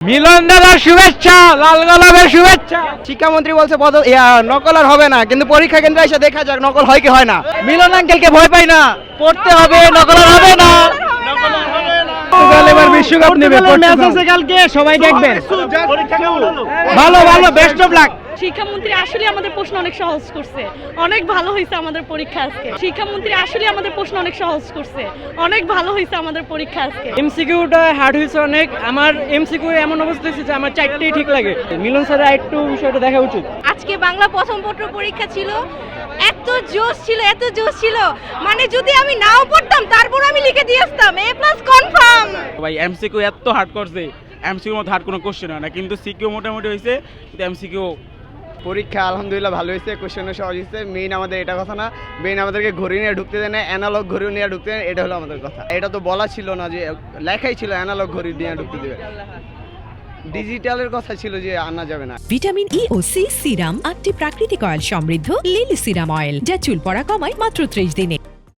মিলন দাদার শুভেচ্ছা, লাল গোলাপের শুভেচ্ছা। শিক্ষামন্ত্রী বলছে নকল আর হবে না, কিন্তু পরীক্ষা কেন্দ্রে এসে দেখা যাক নকল হয় কি হয় না। মিলন আঙ্কেলকে ভয় পাই না, পড়তে হবে, নকল আর হবে না। এবার বিশ্বকাপ নেবে, ম্যাচ আছে কালকে, সবাই দেখবেন। ভালো ভালো, বেস্ট অফ লাক। শিক্ষামন্ত্রী আসলে আমাদের প্রশ্ন অনেক সহজ করছে, অনেক ভালো হয়েছে আমাদের পরীক্ষা আজকে। শিক্ষামন্ত্রী আসলে আমাদের প্রশ্ন অনেক সহজ করছে, অনেক ভালো হয়েছে আমাদের পরীক্ষা আজকে। এমসিকিউটা হার্ড হয়েছে অনেক। আমার এমসিকিউ এমন অবস্থা হয়েছে যে আমার চারটেই ঠিক লাগে। মিলন স্যার একটু বিষয়টা দেখা উচিত। আজকে বাংলা প্রথম পত্র পরীক্ষা ছিল, এত জোশ ছিল, এত জোশ ছিল, মানে যদি আমি নাও পড়তাম তারপর আমি লিখে দিয়ে আসতাম এ প্লাস কনফার্ম। ভাই এমসিকিউ এত হার্ড করছে, এমসিকিউর মধ্যে হার্ড কোনো কোশ্চেন হয় না, কিন্তু সিকিউ মোটামুটি হয়েছে, কিন্তু এমসিকিউ পরীক্ষা আলহামদুলিল্লাহ ভালো হয়েছে, কোশ্চেনও সহজ হয়েছে। মেইন আমাদের এটা কথা না, মেইন আমাদেরকে ঘড়ি নিয়ে ঢুকতে দেয় না, অ্যানালগ ঘড়ি নিয়ে ঢুকতে দেয়, এটা হলো আমাদের কথা। এটা তো বলা ছিল না, যে লেখাই ছিল অ্যানালগ ঘড়ি নিয়ে ঢুকতে দেবে। ডিজিটালের কথা ছিল যে আনা যাবে না। ভিটামিন ই ও সি সিরাম 8টি প্রাকৃতিক অয়েল সমৃদ্ধ লিলি সিরাম অয়েল, যা চুল পড়া কমায় মাত্র 30 দিনে।